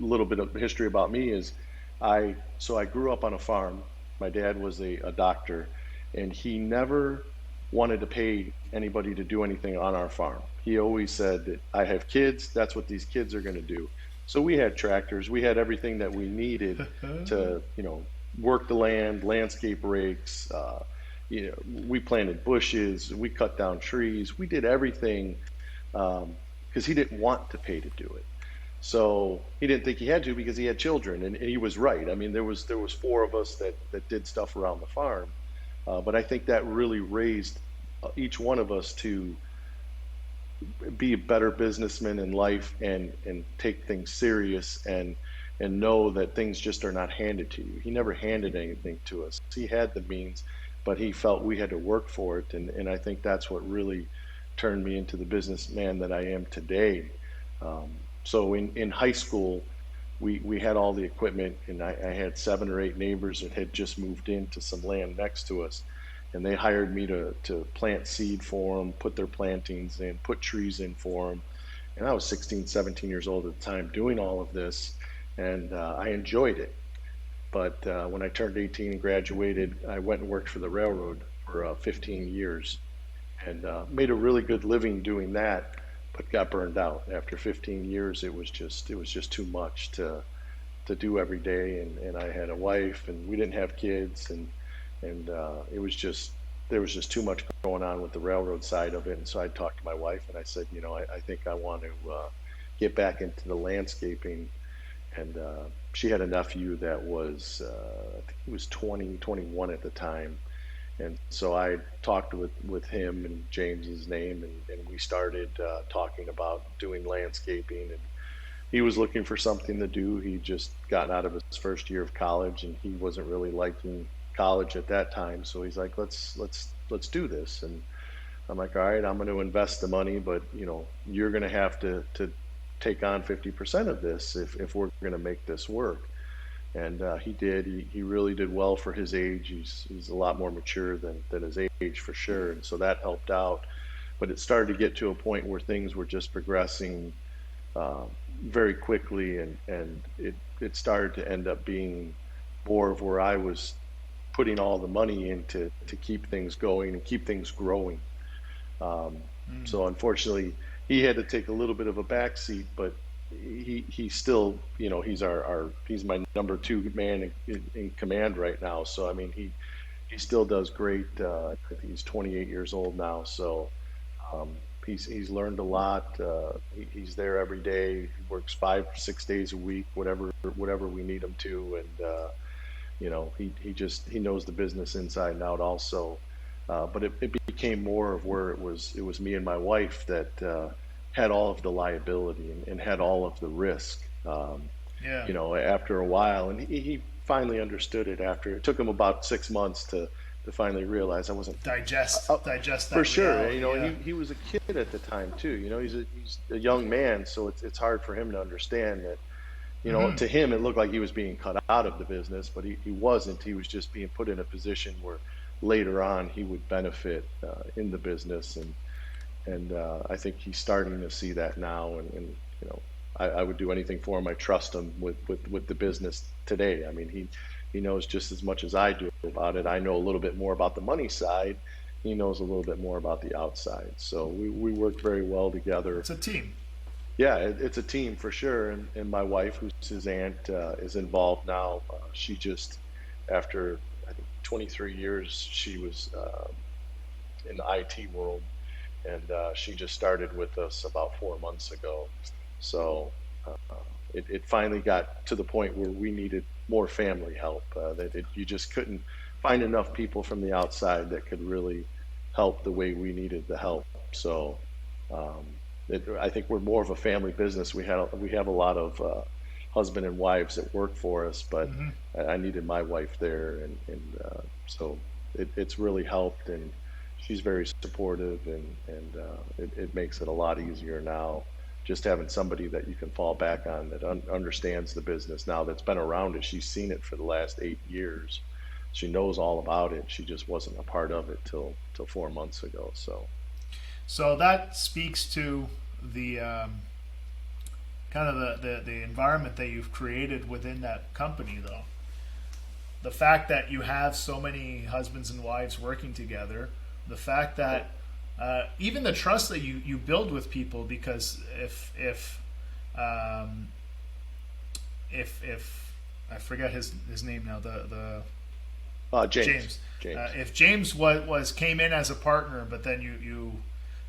little bit of history about me is I grew up on a farm. My dad was a doctor, and he never wanted to pay anybody to do anything on our farm. He always said that I have kids, that's what these kids are going to do. So we had tractors, we had everything that we needed to, work the land, landscape rakes, we planted bushes, we cut down trees, we did everything because he didn't want to pay to do it. So he didn't think he had to because he had children, and he was right. I mean, there was four of us that did stuff around the farm, but I think that really raised each one of us to be a better businessman in life and take things serious and know that things just are not handed to you. He never handed anything to us. He had the means, but he felt we had to work for it, and I think that's what really turned me into the businessman that I am today. Um, so in high school, we had all the equipment, and I had 7 or 8 neighbors that had just moved into some land next to us, and they hired me to plant seed for them, put their plantings in, put trees in for them. And I was 16, 17 years old at the time doing all of this, and I enjoyed it. But when I turned 18 and graduated, I went and worked for the railroad for 15 years and made a really good living doing that, but got burned out after 15 years. It was just too much to do every day, and I had a wife, and we didn't have kids, and it was just there was just too much going on with the railroad side of it. And so I talked to my wife, and I said, I think I want to get back into the landscaping. And she had a nephew that was I think he was 20, 21 at the time, and so I talked with him, and James's name, and we started talking about doing landscaping. And he was looking for something to do. He just gotten out of his first year of college, and he wasn't really liking college at that time. So he's like, let's do this. And I'm like, all right, I'm going to invest the money, but you're going to have to take on 50% of this if we're going to make this work. And he did. He really did well for his age. He's a lot more mature than his age for sure. And so that helped out. But it started to get to a point where things were just progressing uh, very quickly, and it started to end up being more of where I was putting all the money in to keep things going and keep things growing. Um, Mm. so unfortunately, he had to take a little bit of a back seat, but he's still, he's he's my number two man in command right now. So I mean, he still does great. I think he's 28 years old now, so um, he's learned a lot. He's there every day. He works 5, 6 days a week, whatever we need him to, and he knows the business inside and out also. But it became more of where it was me and my wife that had all of the liability and had all of the risk. Yeah. After a while, and he finally understood it. After it took him about 6 months to finally realize I wasn't Digest for that sure. reality. Yeah. He was a kid at the time too. He's a young man, so it's hard for him to understand that. Hmm. To him, it looked like he was being cut out of the business, but he wasn't. He was just being put in a position where later on he would benefit in the business, and I think he's starting to see that now. And I would do anything for him. I trust him with the business today. I mean, he knows just as much as I do about it. I know a little bit more about the money side. He knows a little bit more about the outside. So we work very well together. It's a team. Yeah, it's a team for sure. And my wife, who's his aunt, is involved now. She just, after I think 23 years, she was in the IT world, and she just started with us about 4 months ago. So it finally got to the point where we needed more family help. You just couldn't find enough people from the outside that could really help the way we needed the help. So um, I think we're more of a family business. We have a lot of husband and wives that work for us, but Hmm. I needed my wife there, and so it's really helped, and she's very supportive, and it makes it a lot easier now. Just having somebody that you can fall back on that understands the business now, that's been around it. She's seen it for the last 8 years. She knows all about it. She just wasn't a part of it till 4 months ago. So So that speaks to the kind of the environment that you've created within that company, though. The fact that you have so many husbands and wives working together, the fact that even the trust that you build with people, because if I forget his name now, the James. if James was came in as a partner, but then you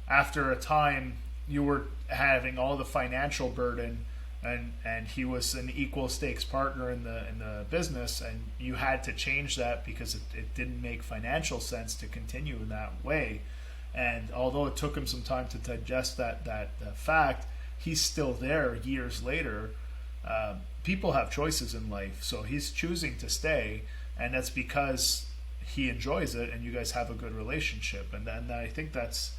after a time you were having all the financial burden, and he was an equal stakes partner in the business, and you had to change that because it didn't make financial sense to continue in that way. And although it took him some time to digest that fact, he's still there years later. People have choices in life, so he's choosing to stay, and that's because he enjoys it, and you guys have a good relationship. And then I think that's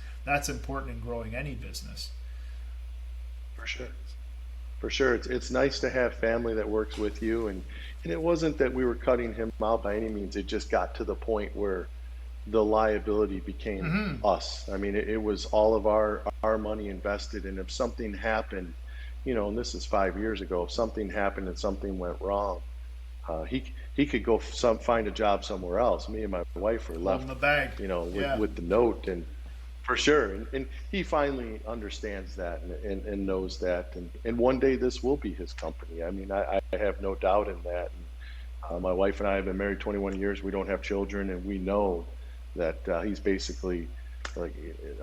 important in growing any business. For sure. For sure. It's nice to have family that works with you, and it wasn't that we were cutting him out by any means. It just got to the point where the liability became us. I mean, it was all of our money invested, and if something happened, and this is 5 years ago, if something happened and something went wrong, he could go find a job somewhere else. Me and my wife were left, Holding the bag. with the note, and for sure. And he finally understands that and knows that, and one day this will be his company. I mean, I have no doubt in that. And, my wife and I have been married 21 years. We don't have children, and we know that he's basically like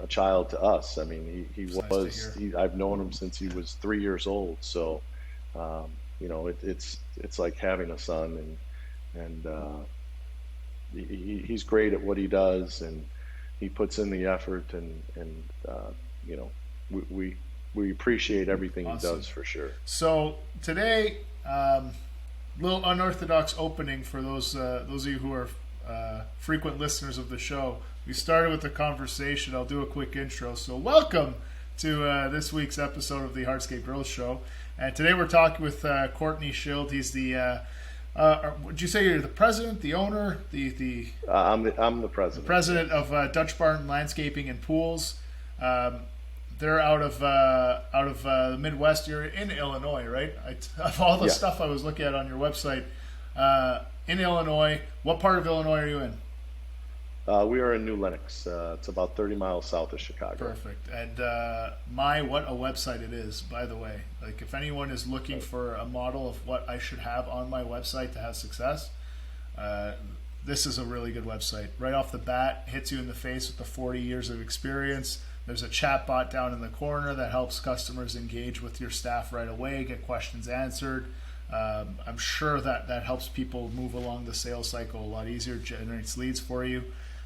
a child to us. I mean, he It's nice to hear. I've known him since he was 3 years old. So, it's like having a son, and he's great at what he does, and he puts in the effort, and you know, we appreciate everything he Awesome. does for sure. So today, little unorthodox opening for those of you who are frequent listeners of the show. We started with the conversation. I'll do a quick intro. So welcome to this week's episode of the Hardscape Growth Show. And today we're talking with Courtney Schild. He's the would you say you're the president, the owner, the I'm the president. president of Dutch Barton Landscaping and Pools. They're out of the Midwest. You're in Illinois, right? Of all the Yeah. stuff I was looking at on your website, in Illinois. What part of Illinois are you in? We are in New Lenox. It's about 30 miles south of Chicago. Perfect. And what a website it is, by the way. Like, if anyone is looking for a model of what I should have on my website to have success, this is a really good website. Right off the bat, hits you in the face with the 40 years of experience. There's a chat bot down in the corner that helps customers engage with your staff right away, get questions answered. I'm sure that helps people move along the sales cycle a lot easier, generates leads for you.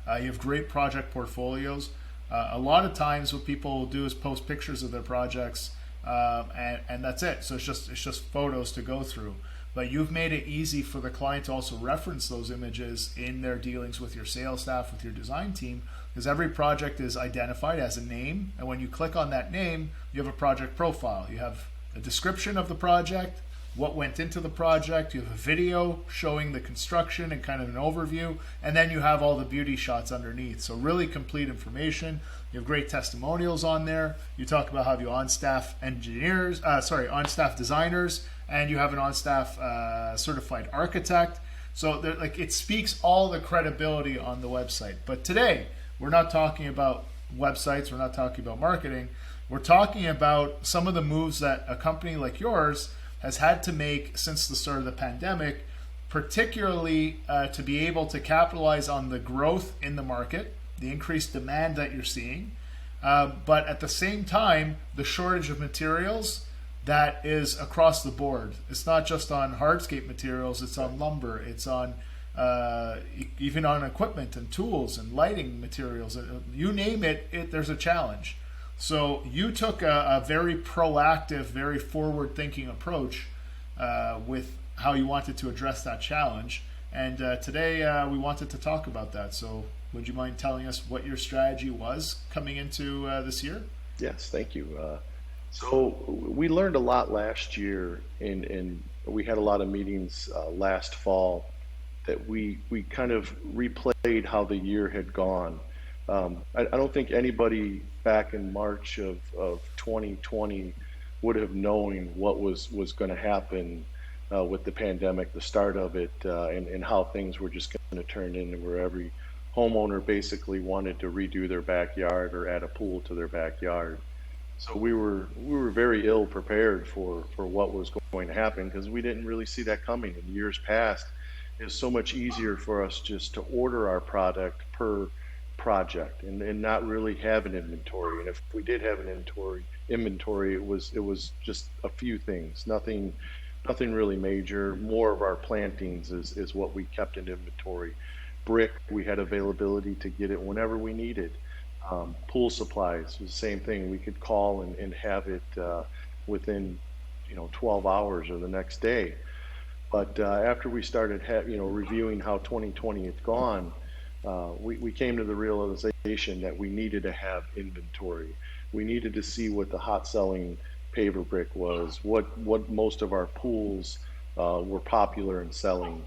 You have great project portfolios. A lot of times what people will do is post pictures of their projects, and that's it. So it's just photos to go through. But you've made it easy for the client to also reference those images in their dealings with your sales staff, with your design team, because every project is identified as a name. And when you click on that name, you have a project profile. You have a description of the project, what went into the project, you have a video showing the construction and kind of an overview, and then you have all the beauty shots underneath. So really complete information. You have great testimonials on there. You talk about how you on-staff on-staff designers, and you have an on-staff certified architect. So it speaks all the credibility on the website. But today, we're not talking about websites, we're not talking about marketing, we're talking about some of the moves that a company like yours has had to make since the start of the pandemic, particularly to be able to capitalize on the growth in the market, the increased demand that you're seeing, but at the same time, the shortage of materials that is across the board. It's not just on hardscape materials, it's on lumber, it's on even on equipment and tools and lighting materials. You name it, there's a challenge. So you took a very proactive, very forward-thinking approach with how you wanted to address that challenge. And today we wanted to talk about that. So would you mind telling us what your strategy was coming into this year? Yes, thank you. So we learned a lot last year, and we had a lot of meetings last fall that we kind of replayed how the year had gone. I don't think anybody back in March of 2020 would have known what was going to happen with the pandemic, the start of it, and how things were just going to turn into where every homeowner basically wanted to redo their backyard or add a pool to their backyard. So we were very ill prepared for what was going to happen because we didn't really see that coming. In years past, it's so much easier for us just to order our product per project and not really have an inventory. And if we did have an inventory, it was just a few things, nothing really major. More of our plantings is what we kept in inventory. Brick, we had availability to get it whenever we needed. Pool supplies was the same thing. We could call and have it within 12 hours or the next day. But after we started reviewing how 2020 had gone, we came to the realization that we needed to have inventory. We needed to see what the hot selling paver brick was, what most of our pools were popular in selling.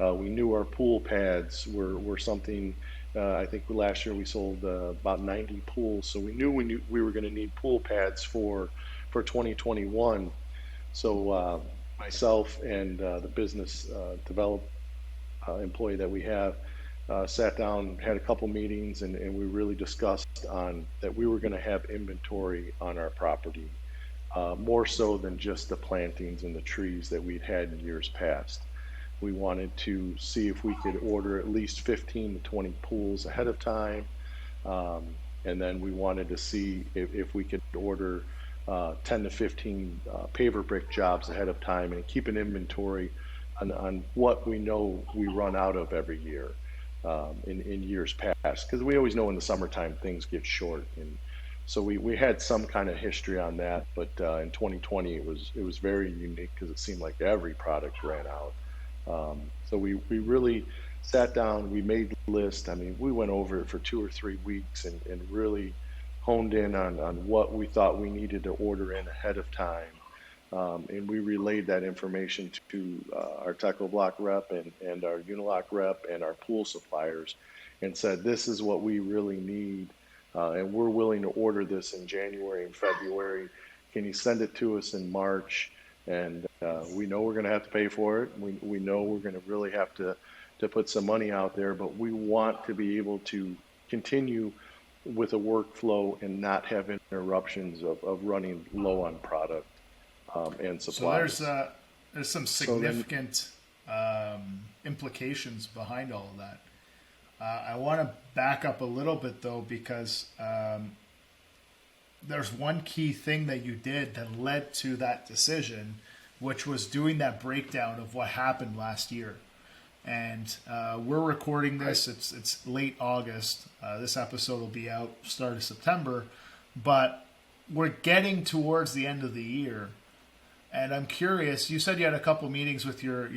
We knew our pool pads were something. I think last year we sold about 90 pools, so we knew we were going to need pool pads for 2021. So myself and the business develop employee that we have sat down, had a couple meetings, and we really discussed on that we were going to have inventory on our property, more so than just the plantings and the trees that we'd had in years past. We wanted to see if we could order at least 15 to 20 pools ahead of time. And then we wanted to see if we could order 10 to 15 paver brick jobs ahead of time and keep an inventory on what we know we run out of every year in years past. Because we always know in the summertime things get short. And so we had some kind of history on that. But in 2020, it was very unique because it seemed like every product ran out. So we really sat down, we made the list. I mean, we went over it for 2 or 3 weeks and really honed in on what we thought we needed to order in ahead of time. And we relayed that information to our Techo Block rep and our Unilock rep and our pool suppliers and said, this is what we really need. And we're willing to order this in January and February. Can you send it to us in March? And we know we're going to have to pay for it. We know we're going to really have to put some money out there, but we want to be able to continue with a workflow and not have interruptions of running low on product and supplies. So there's some So then, significant implications behind all of that. I want to back up a little bit though, because there's one key thing that you did that led to that decision, which was doing that breakdown of what happened last year. And we're recording right, this. It's late August. This episode will be out start of September, but we're getting towards the end of the year. And I'm curious. You said you had a couple meetings with your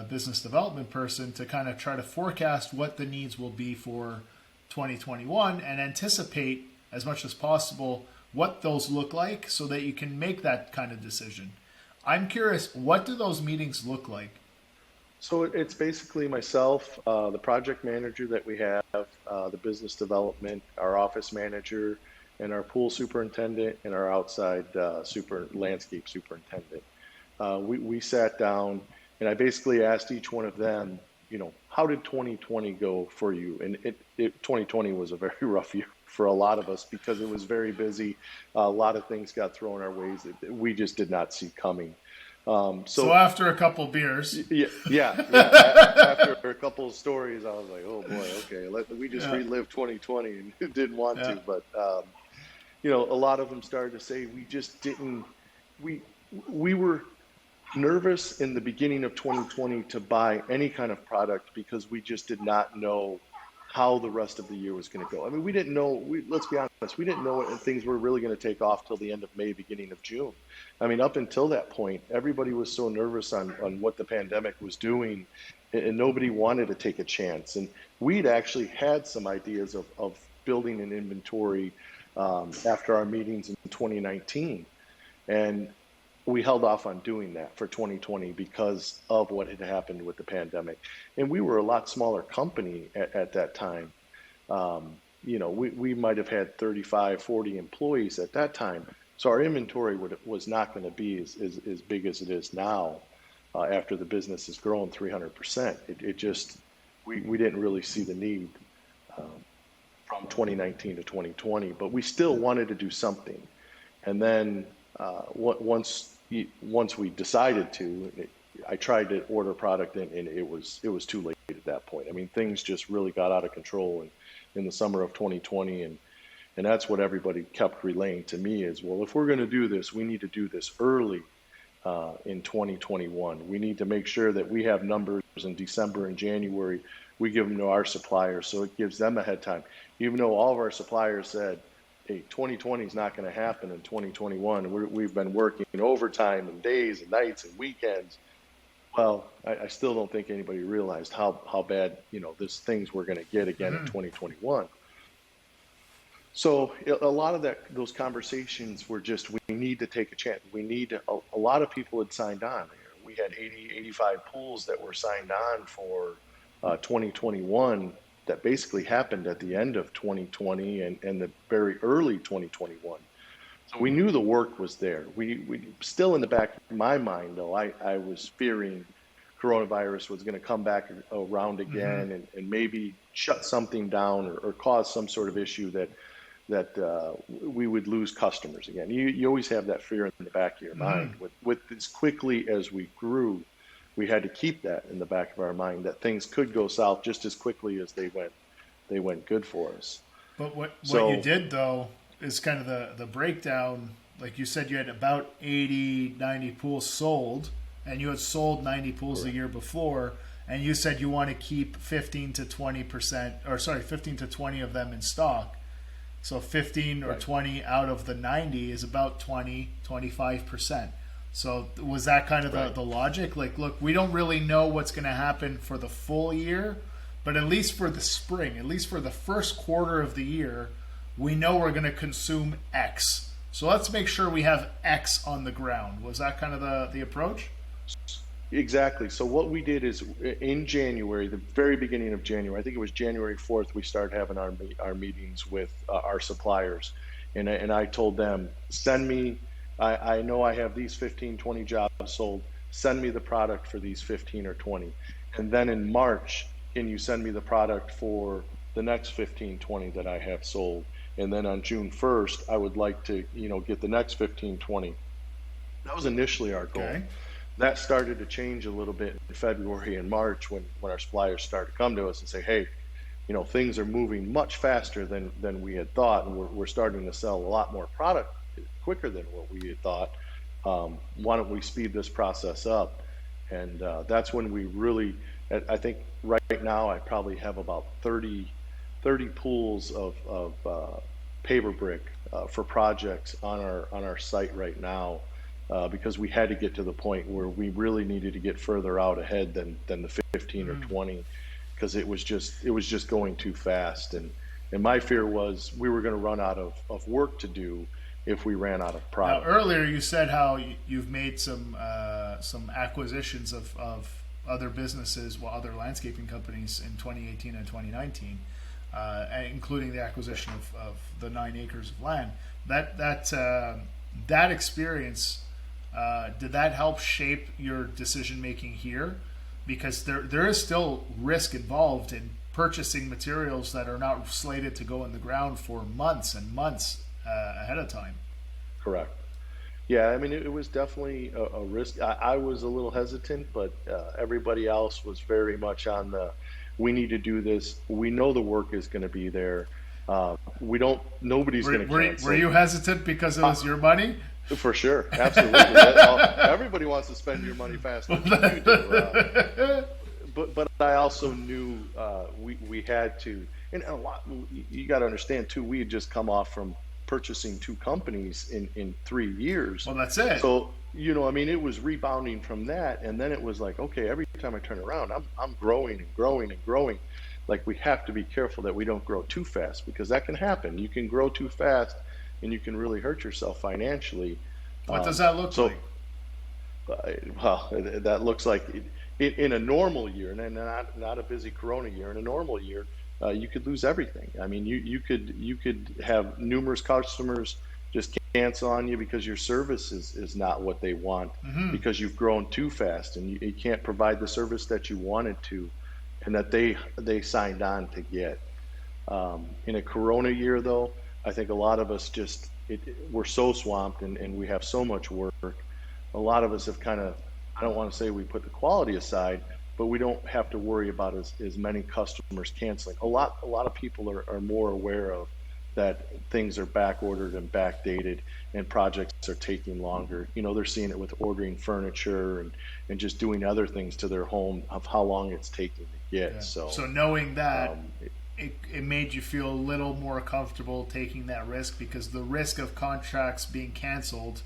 business development person to kind of try to forecast what the needs will be for 2021 and anticipate as much as possible what those look like so that you can make that kind of decision. I'm curious, what do those meetings look like? so it's basically myself, the project manager that we have, the business development, our office manager, and our pool superintendent and our outside landscape superintendent. We sat down and I basically asked each one of them, how did 2020 go for you? And 2020 was a very rough year for a lot of us because it was very busy. A lot of things got thrown our ways that we just did not see coming. So So after a couple beers, yeah, yeah, yeah. After a couple of stories, I was like, oh boy, okay, we just yeah, relived 2020 and didn't want yeah. to, but a lot of them started to say we just didn't. We we were nervous in the beginning of 2020 to buy any kind of product because we just did not know how the rest of the year was going to go. I mean, we didn't know. Let's be honest, we didn't know what things were really going to take off till the end of May, beginning of June. I mean, up until that point, everybody was so nervous on what the pandemic was doing, and nobody wanted to take a chance. And we'd actually had some ideas of building an inventory after our meetings in 2019. And we held off on doing that for 2020 because of what had happened with the pandemic. And we were a lot smaller company at that time. We might have had 35, 40 employees at that time. So our inventory was not going to be as big as it is now after the business has grown 300%. It just, we didn't really see the need from 2019 to 2020, but we still wanted to do something. And then once we decided to, I tried to order product and it was too late at that point. I mean, things just really got out of control in the summer of 2020, and that's what everybody kept relaying to me is, well, if we're going to do this, we need to do this early in 2021. We need to make sure that we have numbers in December and January. We give them to our suppliers, so it gives them a head time. Even though all of our suppliers said, hey, 2020 is not going to happen in 2021. We've been working overtime and days and nights and weekends. Well, I still don't think anybody realized how bad, this things we're going to get again in 2021. So a lot of those conversations were just, we need to take a chance. A lot of people had signed on. We had 80, 85 pools that were signed on for 2021 that basically happened at the end of 2020 and the very early 2021. So we knew the work was there. We still in the back of my mind, though, I was fearing coronavirus was going to come back around again and maybe shut something down or cause some sort of issue that we would lose customers again. You always have that fear in the back of your mind. With as quickly as we grew, we had to keep that in the back of our mind that things could go south just as quickly as they went good for us. But what you did, though, is kind of the breakdown. Like you said, you had about 80, 90 pools sold, and you had sold 90 pools the year before, and you said you want to keep 15 to 20 of them in stock. So 15 or 20 out of the 90 is about 25%. So was that kind of the logic? Like, look, we don't really know what's going to happen for the full year, but at least for the spring, at least for the first quarter of the year, we know we're going to consume X. So let's make sure we have X on the ground. Was that kind of the approach? Exactly. So what we did is in January, the very beginning of January, I think it was January 4th, we started having our meetings with our suppliers. And I told them, send me, I know I have these 15, 20 jobs sold. Send me the product for these 15 or 20. And then in March, can you send me the product for the next 15, 20 that I have sold? And then on June 1st, I would like to, get the next 15, 20. That was initially our goal. Okay. That started to change a little bit in February and March when our suppliers started to come to us and say, hey, things are moving much faster than we had thought, and we're starting to sell a lot more product quicker than what we had thought. Why don't we speed this process up? And that's when we really, I think right now I probably have about 30 pools of paper brick for projects on our site right now. Because we had to get to the point where we really needed to get further out ahead than the 15 or 20, because it was just going too fast. And my fear was we were going to run out of work to do if we ran out of product. Now, earlier you said how you've made some acquisitions of other businesses, other landscaping companies in 2018 and 2019, including the acquisition of the 9 acres of land. That experience. Did that help shape your decision making here? Because there is still risk involved in purchasing materials that are not slated to go in the ground for months and months ahead of time. Correct. Yeah, I mean, it was definitely a risk. I was a little hesitant, but everybody else was very much on we need to do this. We know the work is going to be there. Nobody's going to cancel. Were you hesitant because it was your money? For sure, absolutely. Everybody wants to spend your money faster than you do. But I also knew we had to, and a lot. You got to understand too. We had just come off from purchasing 2 companies in 3 years. Well, that's it. So it was rebounding from that, and then it was like, okay, every time I turn around, I'm growing and growing and growing. Like, we have to be careful that we don't grow too fast, because that can happen. You can grow too fast, and you can really hurt yourself financially. What does that look like? Well, that looks like in a normal year, and not a busy Corona year. In a normal year, you could lose everything. I mean, you could have numerous customers just cancel on you because your service is not what they want, because you've grown too fast and you can't provide the service that you wanted to and that they signed on to get. In a Corona year, though, I think a lot of us we're so swamped and we have so much work. A lot of us have kind of, I don't want to say we put the quality aside, but we don't have to worry about as many customers canceling. A lot of people are more aware of that things are back ordered and backdated and projects are taking longer. They're seeing it with ordering furniture and just doing other things to their home of how long it's taking to get. Yeah. So So knowing that, um, it made you feel a little more comfortable taking that risk, because the risk of contracts being canceled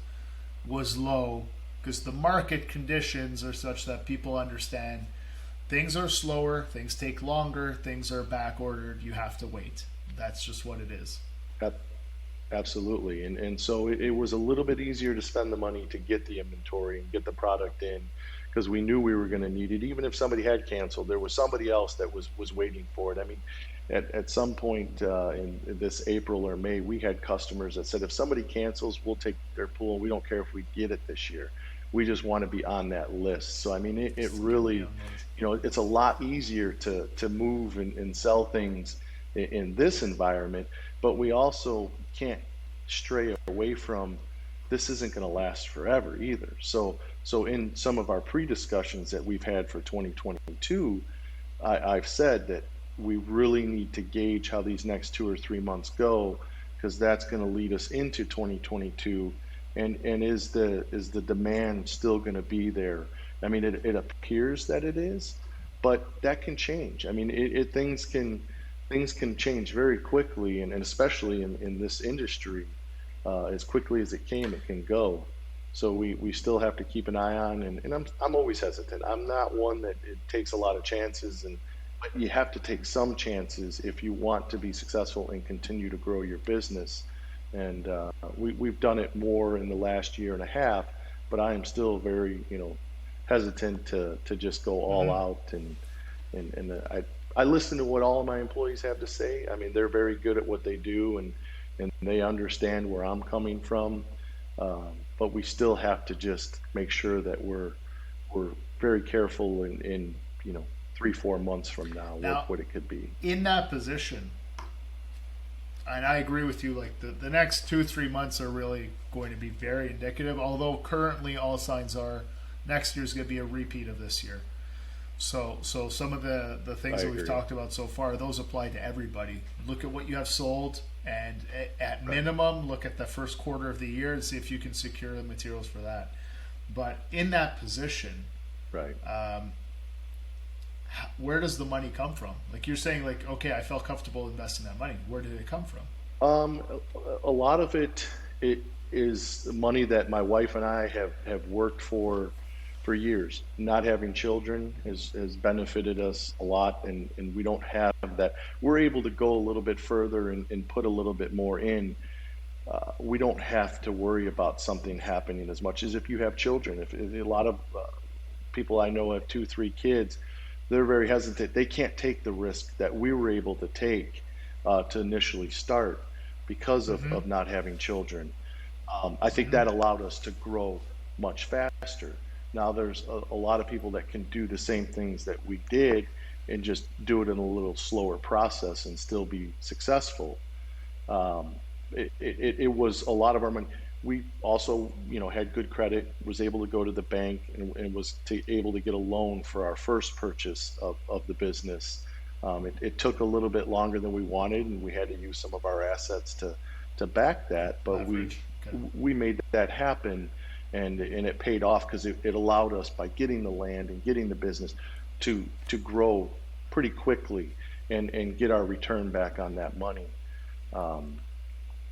was low, because the market conditions are such that people understand things are slower, things take longer, things are back ordered, you have to wait. That's just what it is. Ab- Absolutely. And so it was a little bit easier to spend the money to get the inventory and get the product in, because we knew we were going to need it. Even if somebody had canceled, there was somebody else that was waiting for it. I mean, at some point in this April or May, we had customers that said, if somebody cancels, we'll take their pool. We don't care if we get it this year. We just want to be on that list. So, I mean, it really, it's a lot easier to move and sell things in this environment, but we also can't stray away from, this isn't going to last forever either. So in some of our pre-discussions that we've had for 2022, I've said that we really need to gauge how these next 2 or 3 months go, because that's going to lead us into 2022. And is the demand still going to be there? I mean, it appears that it is, but that can change. I mean, things can change very quickly, and especially in this industry, as quickly as it can go. So we still have to keep an eye on, and I'm always hesitant. I'm not one that it takes a lot of chances, but you have to take some chances if you want to be successful and continue to grow your business. And we've done it more in the last year and a half, but I am still very, hesitant to just go all out. I listen to what all of my employees have to say. I mean, they're very good at what they do, and they understand where I'm coming from. But we still have to just make sure that we're very careful in 3-4 months from now, Now, what it could be. in that position, and I agree with you, like the next 2-3 months are really going to be very indicative, although currently all signs are next year's going to be a repeat of this year. So some of the things I that we've agree. talked about so far, those apply to everybody. Look at what you have sold, and at Right. minimum, look at the first quarter of the year and see if you can secure the materials for that. But in that position, Right. where does the money come from? Like you're saying, like, okay, I felt comfortable investing that money. Where did it come from? A lot of it is money that my wife and I have worked for years. Not having children has benefited us a lot, and we don't have that. We're able to go a little bit further and put a little bit more in. We don't have to worry about something happening as much as if you have children. If a lot of people I know have 2, 3 kids, they're very hesitant. They can't take the risk that we were able to take to initially start because of not having children. I think that allowed us to grow much faster. Now there's a lot of people that can do the same things that we did and just do it in a little slower process and still be successful. It was a lot of our money. We also, had good credit, was able to go to the bank and was able to get a loan for our first purchase of the business. It took a little bit longer than we wanted, and we had to use some of our assets to back that, but Leverage. Okay. we made that happen, and it paid off because it allowed us, by getting the land and getting the business, to grow pretty quickly and get our return back on that money.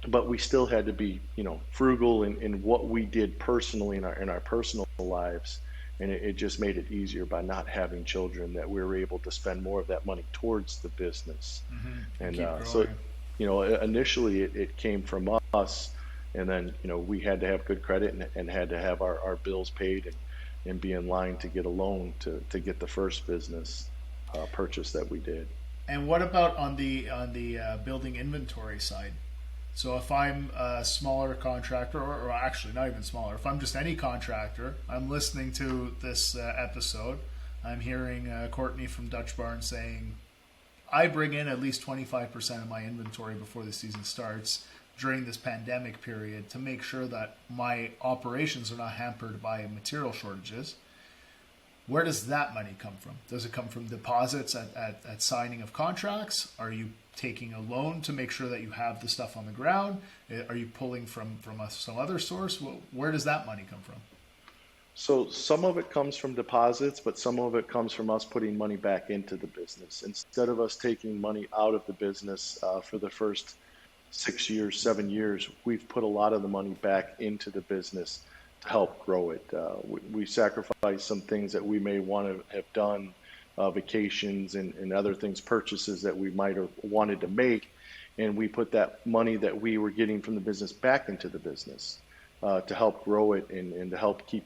But we still had to be, frugal in what we did personally in our personal lives, and it just made it easier by not having children, that we were able to spend more of that money towards the business. And Keep so, growing. initially it came from us, and then we had to have good credit and had to have our bills paid and be in line to get a loan to get the first business purchase that we did. And what about on the building inventory side? So if I'm a smaller contractor, or actually not even smaller, if I'm just any contractor, I'm listening to this episode, I'm hearing Courtney from Dutch Barn saying, I bring in at least 25% of my inventory before the season starts during this pandemic period to make sure that my operations are not hampered by material shortages. Where does that money come from? Does it come from deposits at signing of contracts? Are you taking a loan to make sure that you have the stuff on the ground? Are you pulling from some other source? Where does that money come from? So some of it comes from deposits, but some of it comes from us putting money back into the business. Instead of us taking money out of the business for the first 6 years, 7 years, we've put a lot of the money back into the business to help grow it. We sacrifice some things that we may want to have done, vacations and other things, purchases that we might have wanted to make, and we put that money that we were getting from the business back into the business to help grow it and to help keep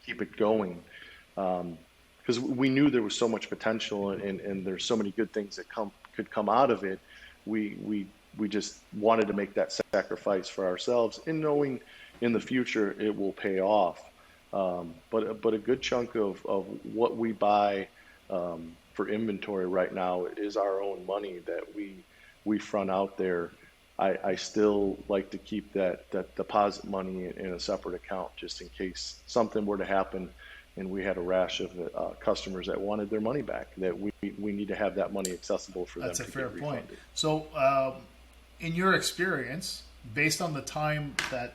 it going. Because we knew there was so much potential and there's so many good things that could come out of it. We just wanted to make that sacrifice for ourselves, and knowing in the future it will pay off. But a good chunk of what we buy for inventory right now is our own money that we front out there. I still like to keep that deposit money in a separate account just in case something were to happen and we had a rash of customers that wanted their money back, that we need to have that money accessible for them to get refunded. That's a fair point. So in your experience, based on the time that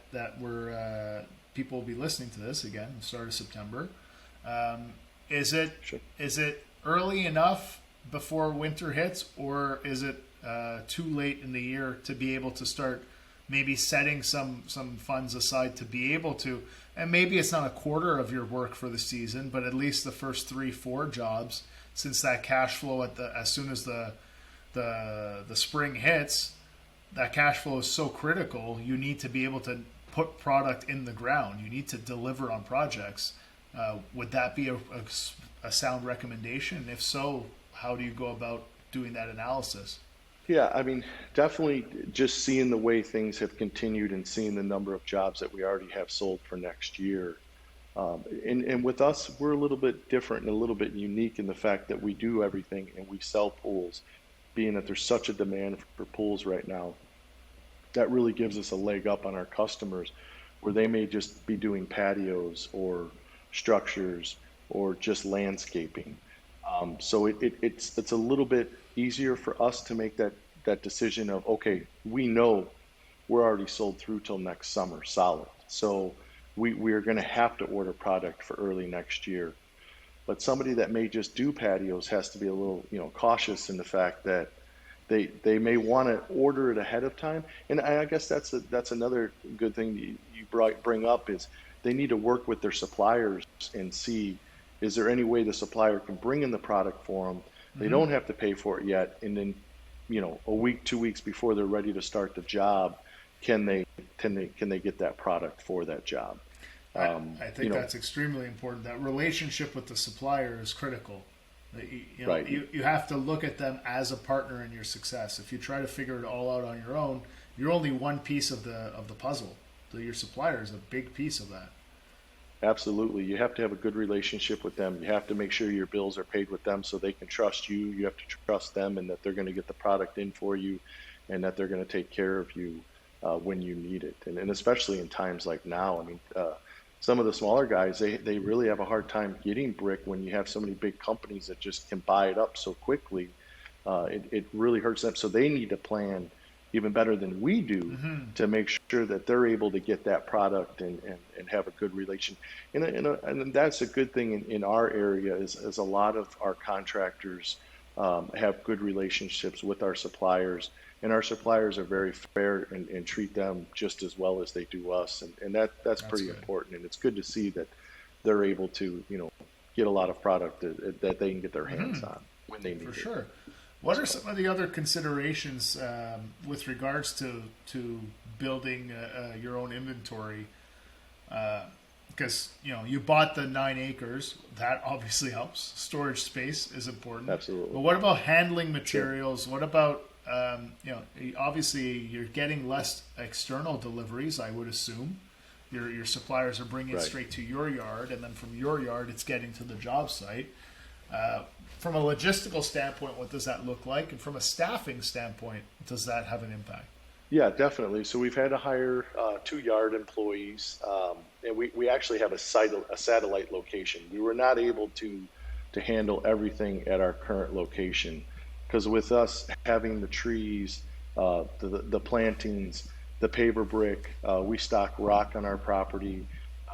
people will be listening to this again, the start of September, is it early enough before winter hits, or is it too late in the year to be able to start maybe setting some funds aside to be able to, and maybe it's not a quarter of your work for the season, but at least the first 3-4 jobs, since that cash flow as soon as the spring hits, that cash flow is so critical. You need to be able to put product in the ground. You need to deliver on projects. Would that be a sound recommendation? If so, how do you go about doing that analysis? Yeah, I mean, definitely just seeing the way things have continued and seeing the number of jobs that we already have sold for next year. And with us, we're a little bit different and a little bit unique in the fact that we do everything and we sell pools, being that there's such a demand for pools right now. That really gives us a leg up on our customers where they may just be doing patios or structures or just landscaping. So it's a little bit easier for us to make that decision of, okay, we know we're already sold through till next summer solid. So we are going to have to order product for early next year. But somebody that may just do patios has to be a little, cautious in the fact that they may want to order it ahead of time. And I guess that's another good thing you bring up is they need to work with their suppliers and see, is there any way the supplier can bring in the product for them? They don't have to pay for it yet, and then, a week, 2 weeks before they're ready to start the job, can they get that product for that job? I think that's extremely important. That relationship with the supplier is critical. Right. You have to look at them as a partner in your success. If you try to figure it all out on your own, you're only one piece of the puzzle. So your supplier is a big piece of that. Absolutely. You have to have a good relationship with them. You have to make sure your bills are paid with them so they can trust you. You have to trust them and that they're going to get the product in for you and that they're going to take care of you when you need it. And especially in times like now, I mean, some of the smaller guys, they really have a hard time getting brick when you have so many big companies that just can buy it up so quickly. It really hurts them. So they need to plan even better than we do to make sure that they're able to get that product and have a good relation. And that's a good thing in our area is a lot of our contractors have good relationships with our suppliers, and our suppliers are very fair and treat them just as well as they do us. And that's pretty good. Important. And it's good to see that they're able to, get a lot of product that they can get their hands on when they need it. For sure. What are some of the other considerations with regards to building your own inventory? Because you bought the 9 acres, that obviously helps. Storage space is important. Absolutely. But what about handling materials? Sure. What about obviously you're getting less external deliveries, I would assume. Your suppliers are bringing it Right. straight to your yard, and then from your yard, it's getting to the job site. From a logistical standpoint, what does that look like? And from a staffing standpoint, does that have an impact? Yeah, definitely. So we've had to hire 2 yard employees, and we actually have a satellite location. We were not able to handle everything at our current location because with us having the trees, the plantings, the paver brick, we stock rock on our property.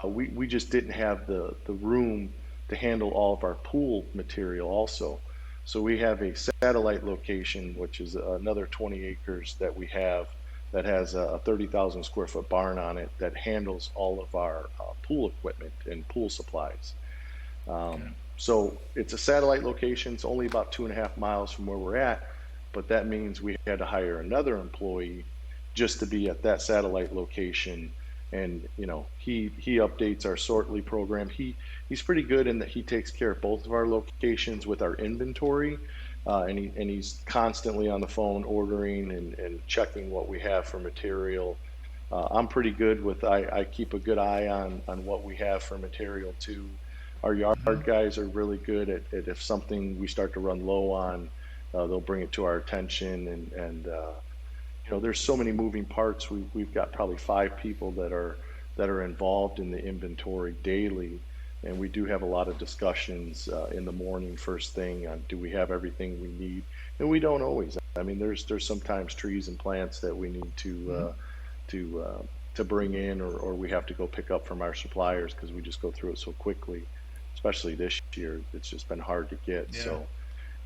We just didn't have the room to handle all of our pool material also. So we have a satellite location, which is another 20 acres that we have that has a 30,000 square foot barn on it that handles all of our pool equipment and pool supplies. Okay. So it's a satellite location. It's only about 2.5 miles from where we're at, but that means we had to hire another employee just to be at that satellite location. And he updates our sortly program. He's pretty good in that he takes care of both of our locations with our inventory, and he's constantly on the phone ordering and checking what we have for material. I'm pretty good with I keep a good eye on what we have for material too. Our Hmm. yard guys are really good at if something we start to run low on, they'll bring it to our attention and there's so many moving parts. We've got probably 5 people that are involved in the inventory daily, and we do have a lot of discussions in the morning, first thing, on do we have everything we need, and we don't always. I mean, there's sometimes trees and plants that we need Hmm. to bring in, or we have to go pick up from our suppliers because we just go through it so quickly. Especially this year, it's just been hard to get. Yeah. So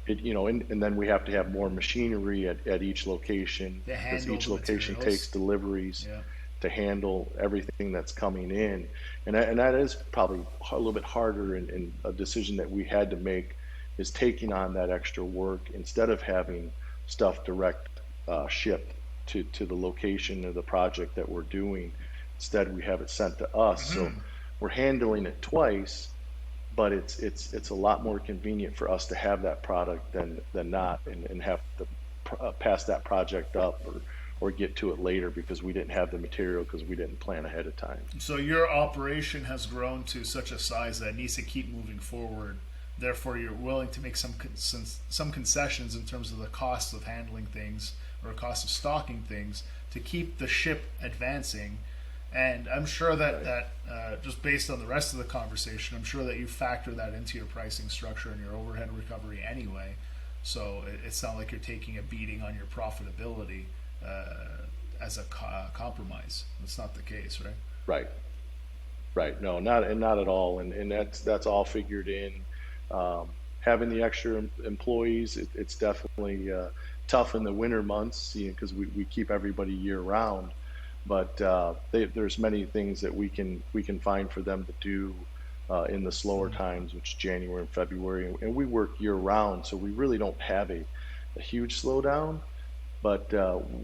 and then we have to have more machinery at each location To because handle each the location takes materials. deliveries Yeah. to handle everything that's coming in. And that is probably a little bit harder, and a decision that we had to make is taking on that extra work instead of having stuff direct shipped to the location of the project that we're doing. Instead, we have it sent to us. So Hmm. we're handling it twice, but it's a lot more convenient for us to have that product than not, and have to pass that project up or get to it later because we didn't have the material because we didn't plan ahead of time. So your operation has grown to such a size that it needs to keep moving forward. Therefore, you're willing to make some concessions in terms of the cost of handling things or cost of stocking things to keep the ship advancing. And I'm sure that Right. just based on the rest of the conversation, I'm sure that you factor that into your pricing structure and your overhead recovery anyway. So it's not like you're taking a beating on your profitability as a compromise. That's not the case, right? Right. Right. No, not at all. And that's all figured in. Having the extra employees, it's definitely tough in the winter months, because we keep everybody year round. But there's many things that we can find for them to do in the slower times, which is January and February, and we work year round, so we really don't have a huge slowdown. But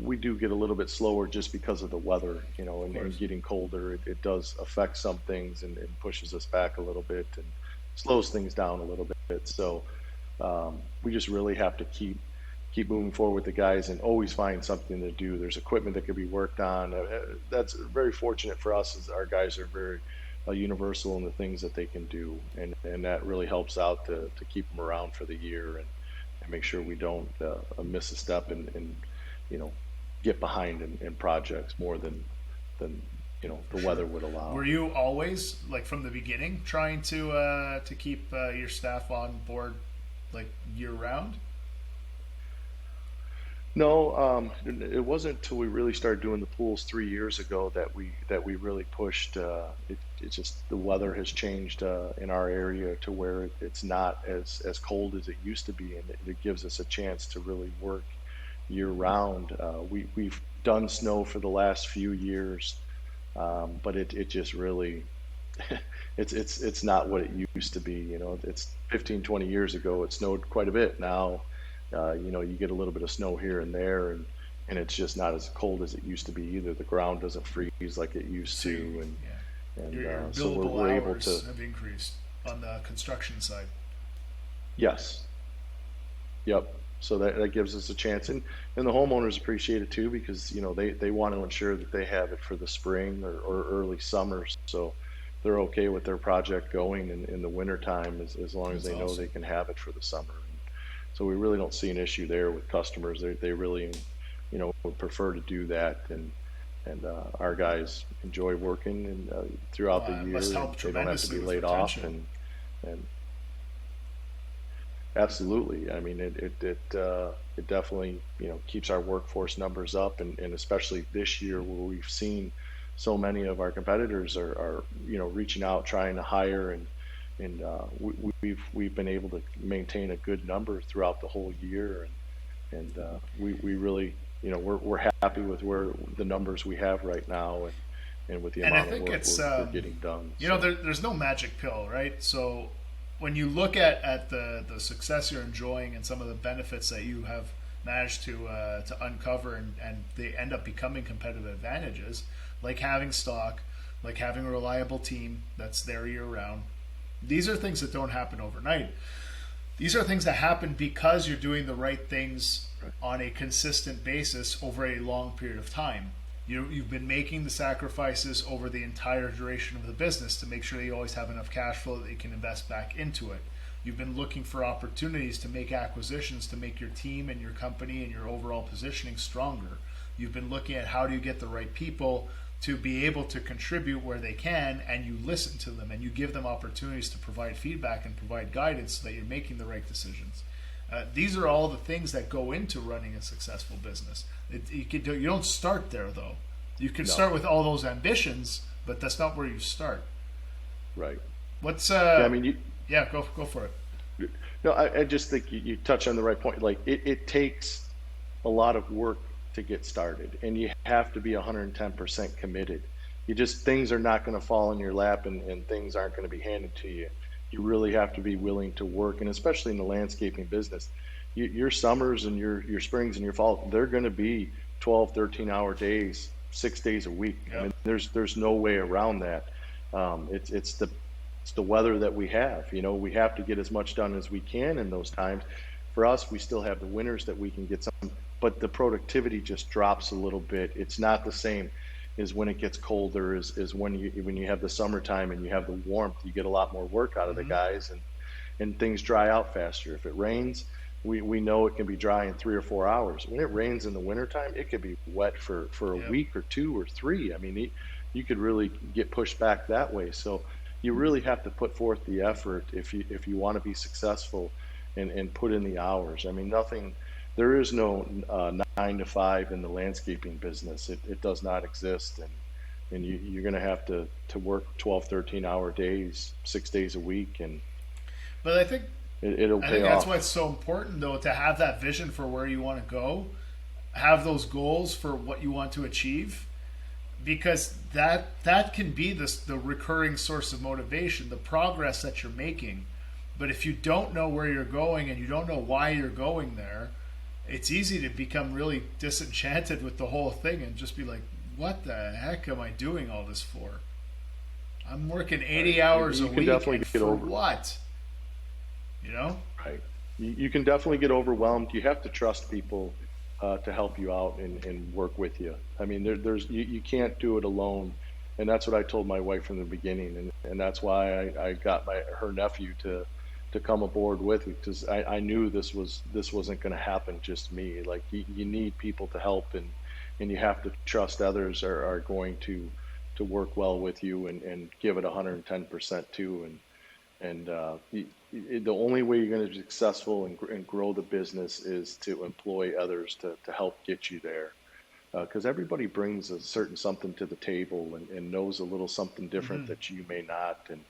we do get a little bit slower just because of the weather, Of and course. getting colder. It does affect some things and pushes us back a little bit and slows things down a little bit. So we just really have to keep moving forward with the guys and always find something to do. There's equipment that could be worked on. That's very fortunate for us, is our guys are very universal in the things that they can do, and that really helps out to keep them around for the year, and make sure we don't miss a step and you know get behind in projects more than For the sure. weather would allow. Were you always like from the beginning trying to keep your staff on board like year round? No, it wasn't until we really started doing the pools 3 years ago that we really pushed. It's just the weather has changed in our area to where it's not as cold as it used to be, and it gives us a chance to really work year round. We've done snow for the last few years, but it just really it's not what it used to be. It's 15, 20 years ago. It snowed quite a bit. Now, you get a little bit of snow here and there, and it's just not as cold as it used to be either. The ground doesn't freeze like it used So to, and yeah, and your so we're, billable we're able to. hours have increased on the construction side. Yes. Yep. So that gives us a chance, and the homeowners appreciate it too because they want to ensure that they have it for the spring or early summer, so they're okay with their project going in the winter time as long as That's they know they awesome. can have it for the summer. And so we really don't see an issue there with customers. They really would prefer to do that, and our guys enjoy working and throughout the It must year, and help they don't have to tremendously be with laid off, retention. and absolutely. I mean, it definitely, keeps our workforce numbers up, and especially this year where we've seen so many of our competitors are reaching out, trying to hire, and we've been able to maintain a good number throughout the whole year, and we really, we're happy with where the numbers we have right now, and with the And I amount of think work it's we're getting done. there's no magic pill, right? So when you look at the success you're enjoying and some of the benefits that you have managed to uncover, and they end up becoming competitive advantages, like having stock, like having a reliable team that's there year round. These are things that don't happen overnight. These are things that happen because you're doing the right things Right. on a consistent basis over a long period of time. You've been making the sacrifices over the entire duration of the business to make sure that you always have enough cash flow that you can invest back into it. You've been looking for opportunities to make acquisitions to make your team and your company and your overall positioning stronger. You've been looking at how do you get the right people to be able to contribute where they can, and you listen to them and you give them opportunities to provide feedback and provide guidance so that you're making the right decisions. These are all the things that go into running a successful business. You don't start there, though. You can No, start with all those ambitions, but that's not where you start. right. What's Yeah, I mean, Yeah, go for it. no, I just think you touch on the right point. Like it takes a lot of work to get started, and you have to be 110% committed. Things are not going to fall in your lap, and things aren't going to be handed to you. You really have to be willing to work, and especially in the landscaping business, your summers and your springs and your fall, they're going to be 12, 13-hour days, 6 days a week. I Yep. mean, there's no way around that. It's the weather that we have. We have to get as much done as we can in those times. For us, we still have the winters that we can get some, but the productivity just drops a little bit. It's not the same as when it gets colder, as when you have the summertime and you have the warmth. You get a lot more work out of the Mm-hmm. guys, and things dry out faster. If it rains, we know it can be dry in 3 or 4 hours. When it rains in the wintertime, it could be wet for a Yep. week or 2 or 3. I mean, you could really get pushed back that way. So you really have to put forth the effort if you want to be successful, and put in the hours. I mean, nothing. There is no 9 to 5 in the landscaping business. It does not exist, and you're going to have to work 12, 13-hour days, 6 days a week, and But it'll I pay think that's why off. it's so important, though, to have that vision for where you want to go, have those goals for what you want to achieve, because that can be the recurring source of motivation, the progress that you're making. But if you don't know where you're going and you don't know why you're going there, it's easy to become really disenchanted with the whole thing and just be like, what the heck am I doing all this for? I'm working Right. 80 You, hours a you can week, definitely and get for over. what? You know? Right. You can definitely get overwhelmed. You have to trust people to help you out and work with you. I mean, you can't do it alone, and that's what I told my wife from the beginning, and that's why I got her nephew to come aboard with me, because I knew this wasn't going to happen just me. Like you need people to help, and you have to trust others are going to work well with you, and give it 110% too, and the only way you're going to be successful and grow the business is to employ others to help get you there, because everybody brings a certain something to the table, and knows a little something different Mm-hmm. that you may not, and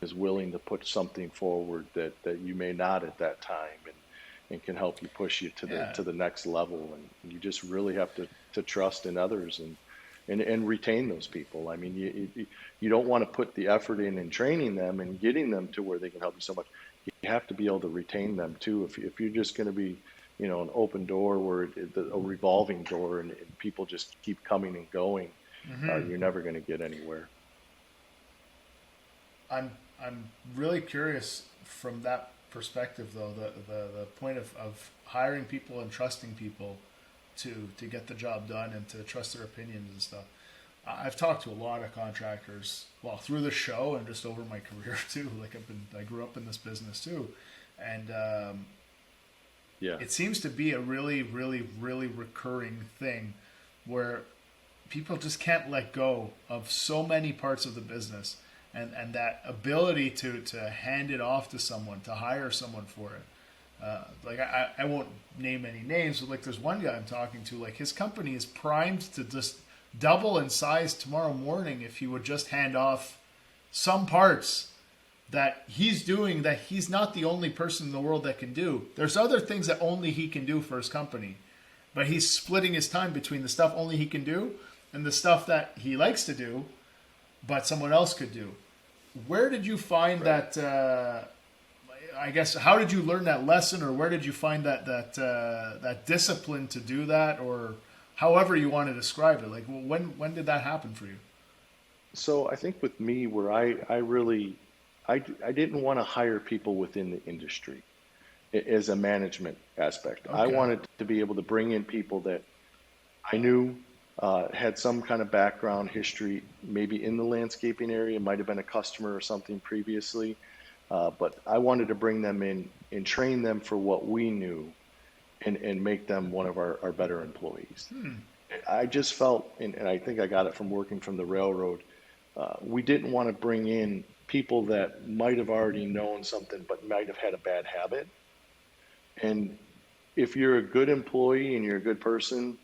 is willing to put something forward that you may not at that time, and can help you push you to the Yeah. to the next level, and you just really have to trust in others, and retain those people. I mean, you don't want to put the effort in training them and getting them to where they can help you so much. You have to be able to retain them too. If you're just going to be, an open door where a revolving door, and people just keep coming and going, Mm-hmm. you're never going to get anywhere. I'm really curious from that perspective, though, the point of hiring people and trusting people to get the job done and to trust their opinions and stuff. I've talked to a lot of contractors, well, through the show and just over my career too. Like I grew up in this business too, and it seems to be a really, really, really recurring thing where people just can't let go of so many parts of the business, and that ability to hand it off to someone, to hire someone for it. Like I won't name any names, but like there's one guy I'm talking to, like his company is primed to just double in size tomorrow morning if he would just hand off some parts that he's doing that he's not the only person in the world that can do. There's other things that only he can do for his company, but he's splitting his time between the stuff only he can do and the stuff that he likes to do, but someone else could do. Where did you find that? I guess how did you learn that lesson, or where did you find that discipline to do that, or however you want to describe it? Like when did that happen for you? So I think with me, where I didn't want to hire people within the industry as a management aspect. Okay. I wanted to be able to bring in people that I knew had some kind of background history, maybe in the landscaping area, might have been a customer or something previously. But I wanted to bring them in and train them for what we knew and make them one of our better employees. I just felt, and I think I got it from working from the railroad, we didn't want to bring in people that might have already known something but might have had a bad habit. And if you're a good employee and you're a good person,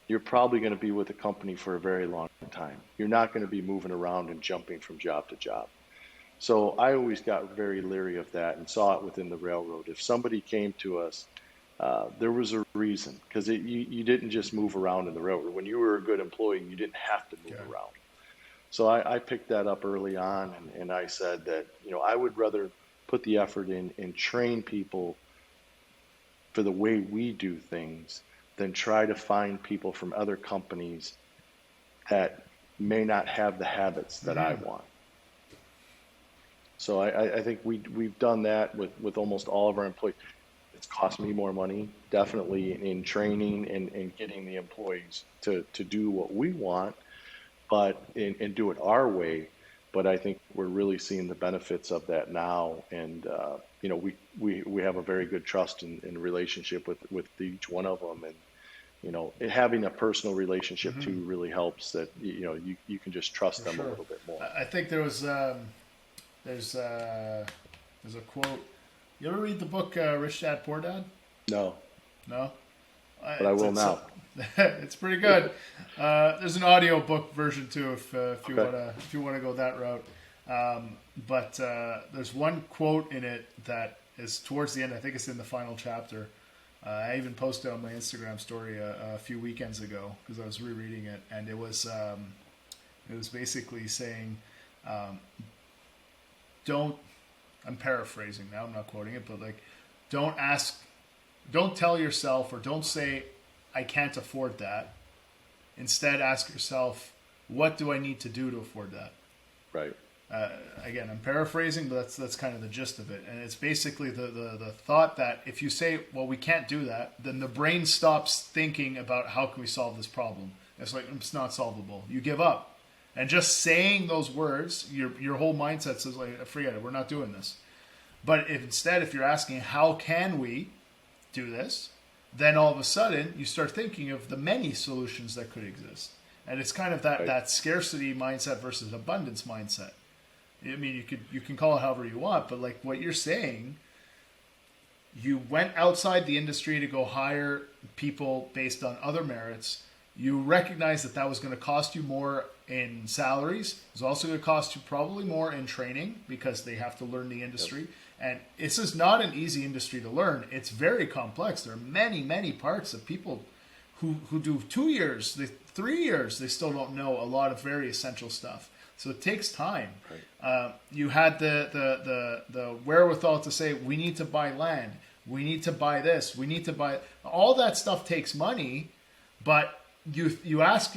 you're probably going to be with the company for a very long time. You're not going to be moving around and jumping from job to job. So I always got very leery of that and saw it within the railroad. If somebody came to us, there was a reason, because you didn't just move around in the railroad. When you were a good employee, you didn't have to move around. So I picked that up early on, and I said that, I would rather put the effort in and train people for the way we do things than try to find people from other companies that may not have the habits that I want. So I think we've done that with almost all of our employees. It's cost me more money, definitely, in training and getting the employees to do what we want, but and do it our way. But I think we're really seeing the benefits of that now, and we have a very good trust and relationship with each one of them, and having a personal relationship too really helps. That you can just trust them a little bit more. I think there's a quote. You ever read the book Rich Dad Poor Dad? No. But I will now. It's pretty good. There's an audio book version too, if you want to go that route. But there's one quote in it that is towards the end. I think it's in the final chapter. I even posted on my Instagram story a few weekends ago because I was rereading it, and it was basically saying, don't. I'm paraphrasing now. I'm not quoting it, but don't tell yourself, or don't say, I can't afford that. Instead, ask yourself, what do I need to do to afford that? Right. Again, I'm paraphrasing, but that's kind of the gist of it. And it's basically the thought that if you say, well, we can't do that, then the brain stops thinking about how can we solve this problem. It's like, it's not solvable. You give up. And just saying those words, your whole mindset says, like, forget it, we're not doing this. But if you're asking, how can we do this? Then all of a sudden, you start thinking of the many solutions that could exist. And it's kind of that scarcity mindset versus abundance mindset. I mean, you can call it however you want, but like what you're saying, you went outside the industry to go hire people based on other merits. You recognize that was going to cost you more in salaries. It's also going to cost you probably more in training because they have to learn the industry. Yep. And this is not an easy industry to learn. It's very complex. There are many, many parts of people who do 2 years, 3 years, they still don't know a lot of very essential stuff. So it takes time. Right. You had the wherewithal to say, we need to buy land. We need to buy this. We need to buy... All that stuff takes money, but you ask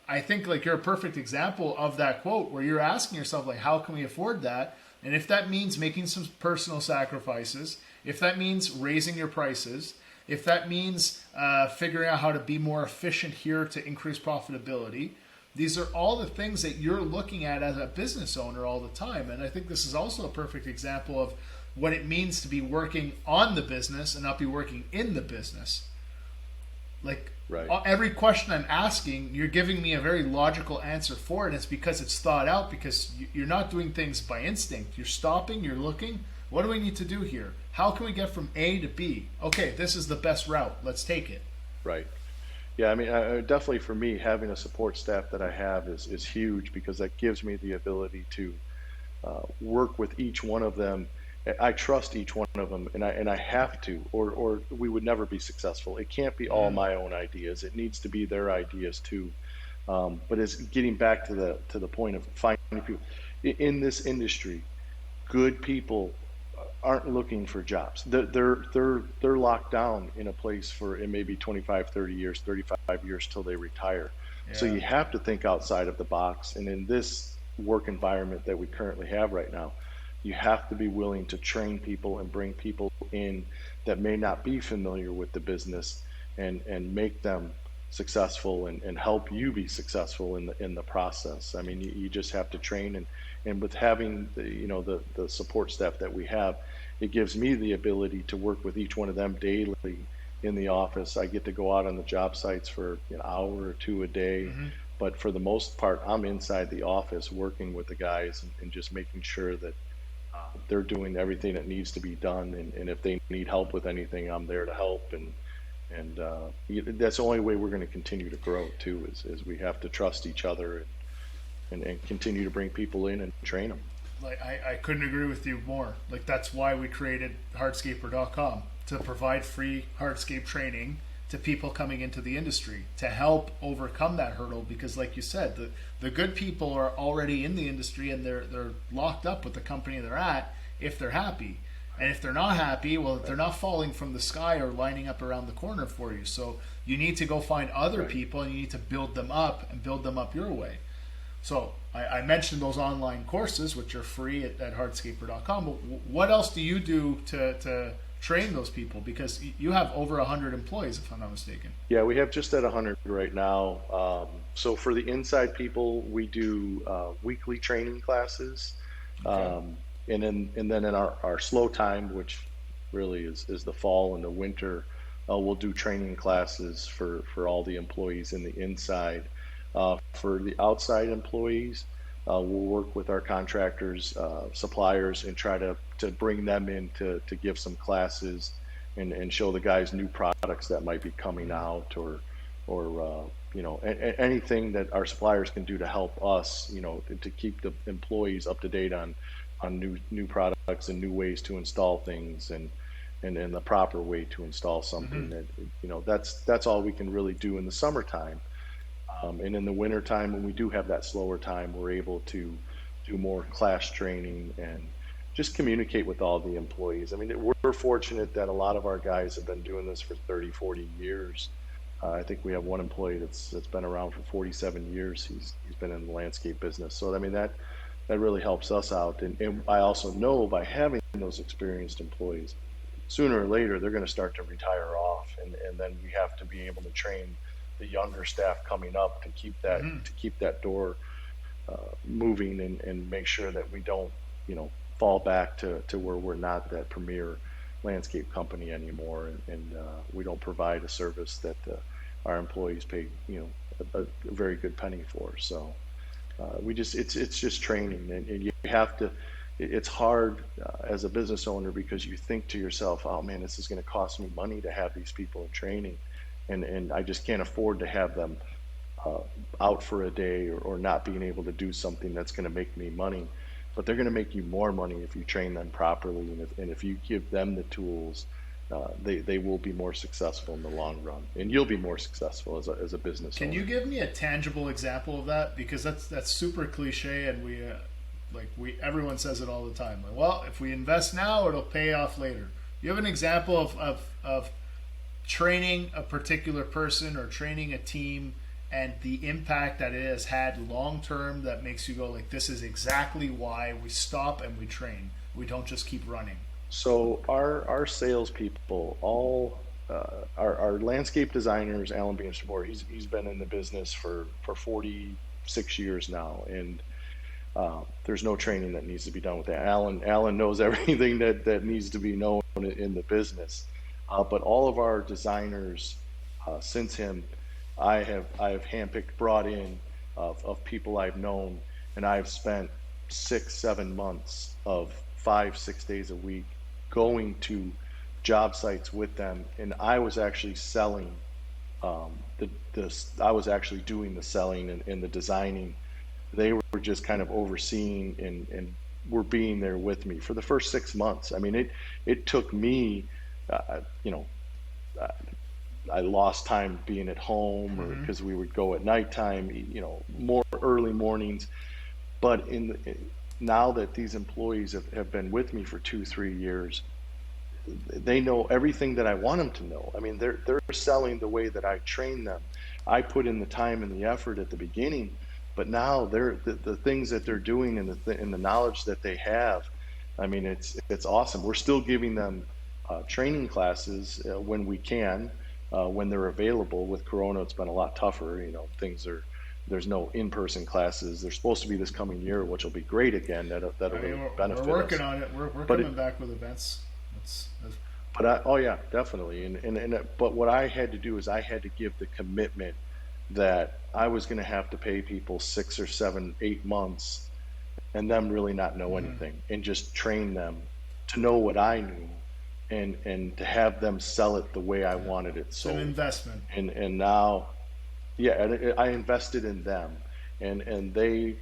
I think like you're a perfect example of that quote where you're asking yourself, like, how can we afford that? And if that means making some personal sacrifices, if that means raising your prices, if that means figuring out how to be more efficient here to increase profitability, these are all the things that you're looking at as a business owner all the time. And I think this is also a perfect example of what it means to be working on the business and not be working in the business. Like, Right. every question I'm asking, you're giving me a very logical answer for it. It's because it's thought out, because you're not doing things by instinct. You're stopping, you're looking. What do we need to do here? How can we get from A to B? Okay, this is the best route. Let's take it. Right. Yeah, I mean, definitely for me, having a support staff that I have is huge, because that gives me the ability to work with each one of them. I trust each one of them, and I have to, or we would never be successful. It can't be all my own ideas. It needs to be their ideas too. But it's getting back to the point of finding people in this industry. Good people aren't looking for jobs. They're locked down in a place for, it may be 25, 30 years, 35 years till they retire. So Yeah. you have to think outside of the box. And in this work environment that we currently have right now, you have to be willing to train people and bring people in that may not be familiar with the business, and make them successful, and help you be successful in the process. I mean, you just have to train, and with having the support staff that we have, it gives me the ability to work with each one of them daily in the office. I get to go out on the job sites for an hour or two a day, but for the most part, I'm inside the office working with the guys, and just making sure that they're doing everything that needs to be done, and if they need help with anything, I'm there to help, and that's the only way we're going to continue to grow too, is we have to trust each other, and continue to bring people in and train them. Like, I couldn't agree with you more. Like, that's why we created Hardscaper.com, to provide free hardscape training to people coming into the industry, to help overcome that hurdle. Because like you said, the good people are already in the industry, and they're locked up with the company they're at if they're happy. And if they're not happy, well, they're not falling from the sky or lining up around the corner for you. So you need to go find other people, and you need to build them up, and build them up your way. So I mentioned those online courses, which are free at hardscaper.com. But what else do you do to train those people? Because you have over 100 employees, if I'm not mistaken. Yeah, we have just at 100 right now. So for the inside people, we do weekly training classes. Okay. And then in our slow time, which really is the fall and the winter, we'll do training classes for all the employees in the inside. For the outside employees, we'll work with our contractors, suppliers, and try to bring them in to give some classes, and show the guys new products that might be coming out, or anything that our suppliers can do to help us, to keep the employees up to date on new products and new ways to install things, and the proper way to install something. That's all we can really do in the summertime. And in the wintertime, when we do have that slower time, we're able to do more class training and just communicate with all the employees. I mean, we're fortunate that a lot of our guys have been doing this for 30, 40 years. I think we have one employee that's been around for 47 years. He's been in the landscape business. So, I mean, that really helps us out. And I also know, by having those experienced employees, sooner or later, they're going to start to retire off. And then we have to be able to train the younger staff coming up to keep that door moving, and make sure that we don't fall back to where we're not that premier landscape company anymore, and we don't provide a service that our employees pay a very good penny for. So it's just training, and you have to. It's hard as a business owner, because you think to yourself, oh man, this is going to cost me money to have these people in training. And I just can't afford to have them out for a day, or not being able to do something that's going to make me money. But they're going to make you more money if you train them properly, and if you give them the tools, they will be more successful in the long run, and you'll be more successful as a business owner. Can you give me a tangible example of that? Because that's super cliche, and everyone says it all the time. Like, well, if we invest now, it'll pay off later. Do you have an example of training a particular person, or training a team, and the impact that it has had long term that makes you go like, this is exactly why we stop and we train. We don't just keep running. So our salespeople, all our landscape designers, Alan being support, he's been in the business for 46 years now, and there's no training that needs to be done with that. Alan knows everything that needs to be known in the business. But all of our designers since him, I've handpicked, brought in of people I've known, and I've spent 6, 7 months of 5, 6 days a week going to job sites with them, and I was actually selling I was actually doing the selling and the designing. They were just kind of overseeing and were being there with me for the first 6 months. I mean, it took me, you know, uh, I lost time being at home, or because we would go at nighttime, you know, more early mornings. But now that these employees have been with me for 2, 3 years, they know everything that I want them to know. I mean, they're selling the way that I train them. I put in the time and the effort at the beginning, but now the things that they're doing and and the knowledge that they have. I mean, it's awesome. We're still giving them training classes when we can, when they're available. With Corona, it's been a lot tougher. You know, there's no in-person classes. They're supposed to be this coming year, which will be great again. That'll really benefit us. We're working on it. We're coming back with events. That's But oh yeah, definitely. But what I had to do is I had to give the commitment that I was going to have to pay people 6 or 7, 8 months, and them really not know anything, and just train them to know what I knew, and to have them sell it the way I wanted it it's sold. an investment. And now, yeah, and I invested in them, and they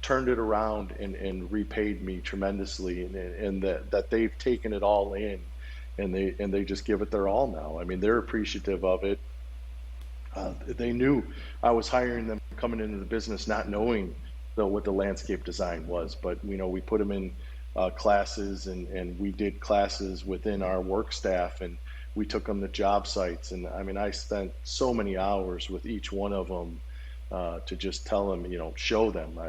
turned it around and repaid me tremendously, and that they've taken it all in, and they just give it their all now. I mean, they're appreciative of it. They knew I was hiring them coming into the business, not knowing what the landscape design was, but you know, we put them in classes, and we did classes within our work staff, and we took them to job sites, and I mean, I spent so many hours with each one of them to just tell them, you know, show them,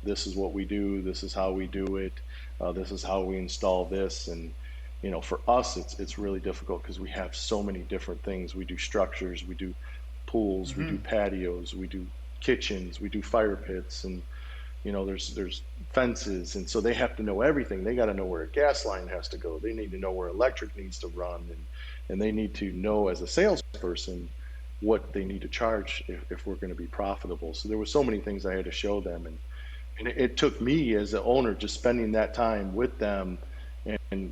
this is what we do, this is how we do it, this is how we install this. And you know, for us, it's really difficult because we have so many different things. We do structures, we do pools, we do patios, we do kitchens, we do fire pits, and you know, there's fences, and so they have to know everything. They got to know where a gas line has to go. They need to know where electric needs to run, and they need to know, as a salesperson, what they need to charge if we're going to be profitable. So there were so many things I had to show them, and it took me as the owner just spending that time with them, and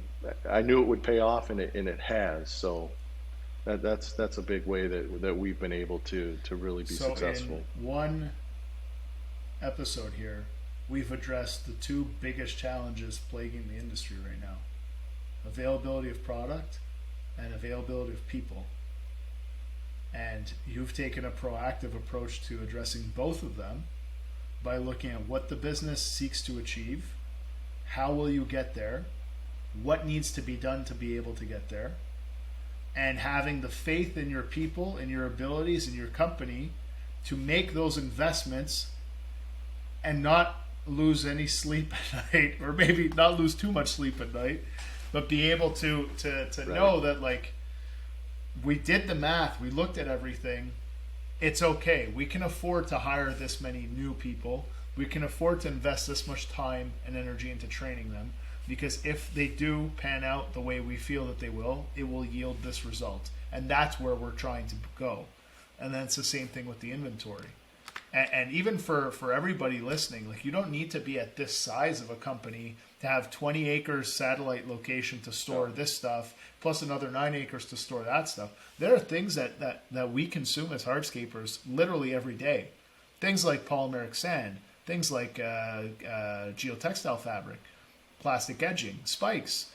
I knew it would pay off, and it has. So that's a big way that we've been able to really be successful. In one episode here, we've addressed the two biggest challenges plaguing the industry right now: availability of product and availability of people. And you've taken a proactive approach to addressing both of them by looking at what the business seeks to achieve, how will you get there, what needs to be done to be able to get there, and having the faith in your people, in your abilities, in your company to make those investments and not lose any sleep at night, or maybe not lose too much sleep at night, but be able to Right. know that, like, we did the math, we looked at everything, it's okay. We can afford to hire this many new people. We can afford to invest this much time and energy into training them, because if they do pan out the way we feel that they will, it will yield this result. And that's where we're trying to go. And then it's the same thing with the inventory. And even for everybody listening, like, you don't need to be at this size of a company to have 20 acres satellite location to store this stuff, plus another 9 acres to store that stuff. There are things that we consume as hardscapers literally every day. Things like polymeric sand, things like geotextile fabric, plastic edging, spikes.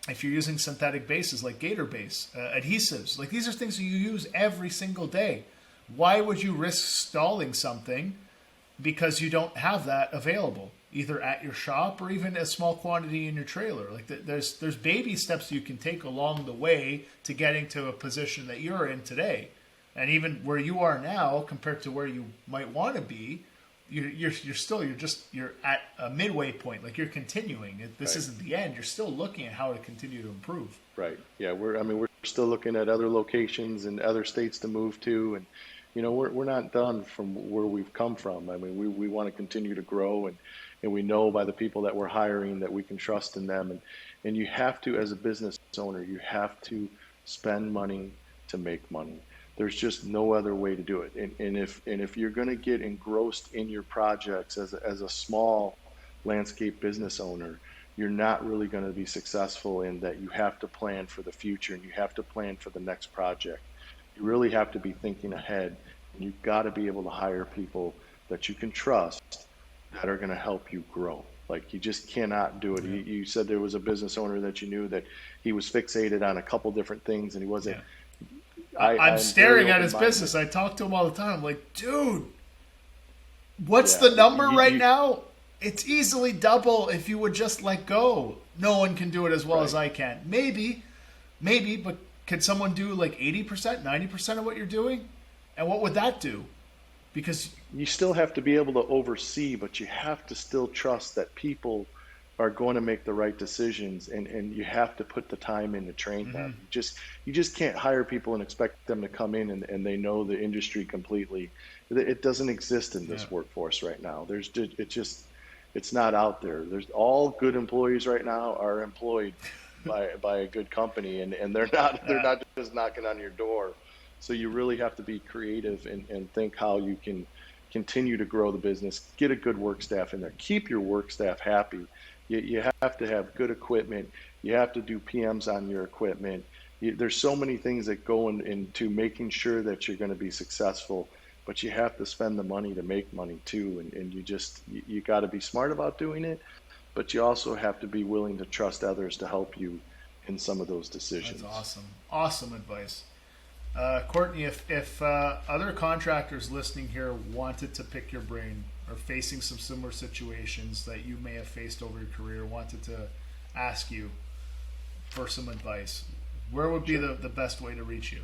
If you're using synthetic bases like gator base, adhesives, like, these are things that you use every single day. Why would you risk stalling something because you don't have that available, either at your shop or even a small quantity in your trailer? Like, there's baby steps you can take along the way to getting to a position that you're in today. And even where you are now compared to where you might want to be, you're at a midway point. Like, you're continuing. This Right. isn't the end. You're still looking at how to continue to improve. Right. Yeah. We're still looking at other locations and other states to move to. And, we're not done from where we've come from. I mean, we want to continue to grow, and we know by the people that we're hiring that we can trust in them. And you have to, as a business owner, you have to spend money to make money. There's just no other way to do it. And if you're going to get engrossed in your projects as a small landscape business owner, you're not really going to be successful in that. You have to plan for the future, and you have to plan for the next project. You really have to be thinking ahead, and you've got to be able to hire people that you can trust that are going to help you grow. Like, you just cannot do it. Yeah. You said there was a business owner that you knew that he was fixated on a couple different things, and he wasn't. Yeah. I'm I'm staring very at his open-minded. business. I talk to him all the time. I'm like, dude, what's Yeah, the number you- right you- now? It's easily double if you would just let go. No one can do it as well as Right. I can. Maybe, but can someone do like 80%, 90% of what you're doing? And what would that do? Because You still have to be able to oversee, but you have to still trust that people are going to make the right decisions, and you have to put the time in to train them. You just can't hire people and expect them to come in and they know the industry completely. It doesn't exist in this Yeah. workforce right now. It's not out there. There's all good employees right now are employed by a good company, and they're not just knocking on your door. So you really have to be creative and think how you can continue to grow the business, get a good work staff in there, keep your work staff happy. You have to have good equipment. You have to do PMs on your equipment. There's so many things that go into making sure that you're going to be successful, but you have to spend the money to make money too. And you got to be smart about doing it, but you also have to be willing to trust others to help you in some of those decisions. that's awesome. Awesome advice. Courtney, if other contractors listening here wanted to pick your brain, or facing some similar situations that you may have faced over your career, wanted to ask you for some advice, where would be the best way to reach you?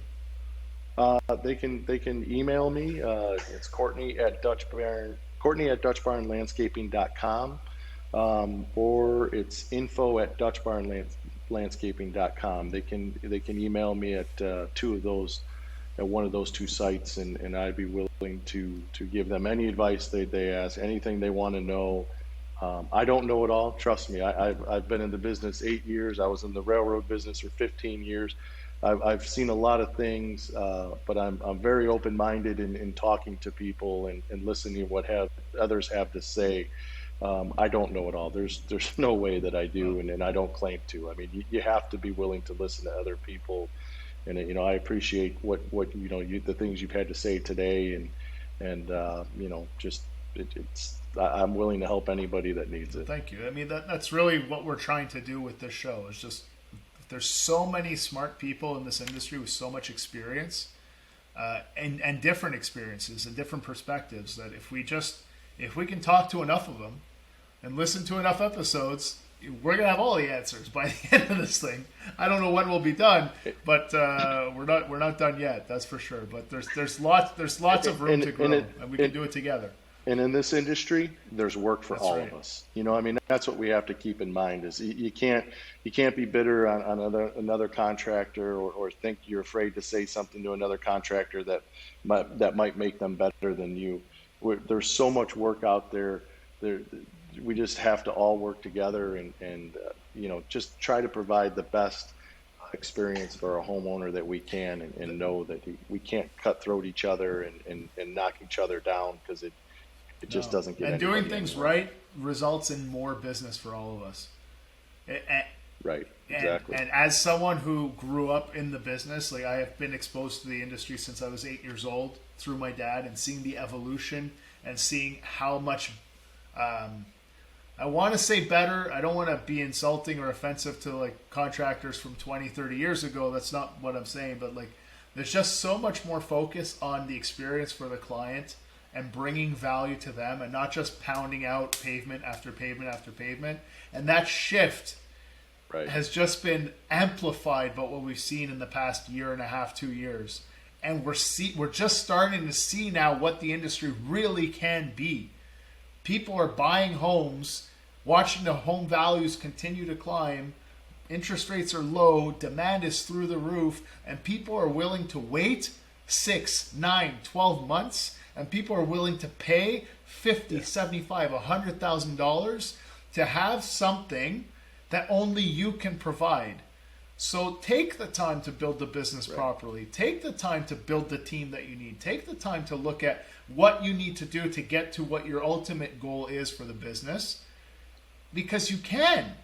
They can email me. It's Courtney at DutchBarnLandscaping.com, or it's info@DutchBarnLandscaping.com. They can email me at one of those two sites, and I'd be willing to give them any advice they ask, anything they want to know. I don't know it all. Trust me. I've been in the business 8 years. I was in the railroad business for 15 years. I've seen a lot of things, but I'm very open-minded in talking to people and listening to what others have to say. I don't know it all. There's no way that I do, and I don't claim to. I mean, you have to be willing to listen to other people, and I appreciate what the things you've had to say today, and I'm willing to help anybody that needs it. Thank you. I mean, that's really what we're trying to do with this show. Is just, there's so many smart people in this industry with so much experience, and different experiences and different perspectives, that if we can talk to enough of them and listen to enough episodes, we're gonna have all the answers by the end of this thing. I don't know when we'll be done, but we're not done yet. That's for sure. But there's lots of room to grow, and we can do it together. And in this industry, there's work for all right. of us. I mean, that's what we have to keep in mind. Is you can't be bitter on another contractor, or think you're afraid to say something to another contractor that might make them better than you. There's so much work out there. We just have to all work together and just try to provide the best experience for a homeowner that we can, and know that we can't cutthroat each other and knock each other down, because it just doesn't get. And doing anybody things anywhere. right results in more business for all of us. Right. Exactly. And as someone who grew up in the business, like, I have been exposed to the industry since I was 8 years old through my dad, and seeing the evolution and seeing how much, I want to say better. I don't want to be insulting or offensive to like contractors from 20, 30 years ago. That's not what I'm saying, but like, there's just so much more focus on the experience for the client and bringing value to them, and not just pounding out pavement after pavement after pavement. And that shift Right. has just been amplified by what we've seen in the past year and a half, 2 years. and we're just starting to see now what the industry really can be. People are buying homes, watching the home values continue to climb. Interest rates are low, demand is through the roof, and people are willing to wait 6, 9, 12 months, and people are willing to pay $50, $75, $100,000 to have something that only you can provide. So take the time to build the business properly. Take the time to build the team that you need. Take the time to look at what you need to do to get to what your ultimate goal is for the business, because you can.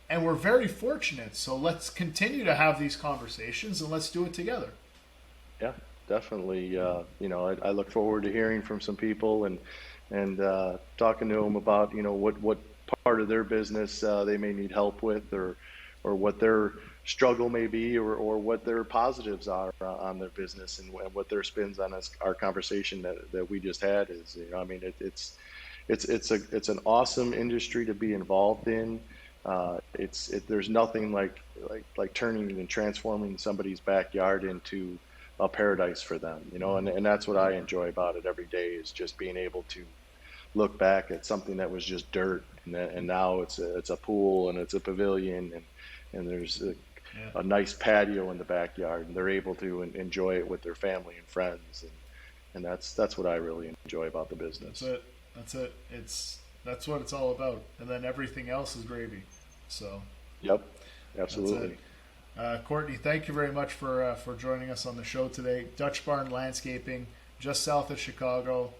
And we're very fortunate. So let's continue to have these conversations and let's do it together. Yeah, definitely. I look forward to hearing from some people and talking to them about what part of their business they may need help with, or what their struggle may be, or what their positives are on their business, and what their spins on our conversation that we just had is. It's an awesome industry to be involved in. There's nothing like turning and transforming somebody's backyard into a paradise for them, and that's what I enjoy about it every day, is just being able to look back at something that was just dirt, and now it's a pool, and it's a pavilion, and there's a nice patio in the backyard, and they're able to enjoy it with their family and friends, and that's what I really enjoy about the business. That's it. That's what it's all about, and then everything else is gravy. So. Yep, absolutely. Courtney, thank you very much for joining us on the show today. Dutch Barn Landscaping, just south of Chicago,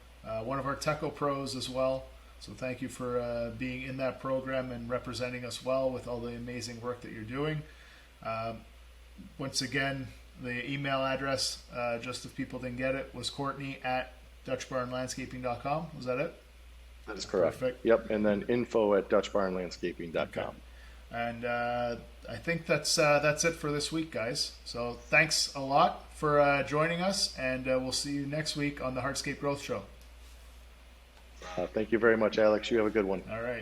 one of our Techo pros as well. So thank you for being in that program and representing us well with all the amazing work that you're doing. Once again, the email address, just if people didn't get it, was Courtney@DutchBarnLandscaping.com. Was that it? That is correct. Perfect. Yep, and then info@DutchBarnLandscaping.com. Okay. And I think that's it for this week, guys. So thanks a lot for joining us, and we'll see you next week on the Hardscape Growth Show. Thank you very much, Alex. You have a good one. All right.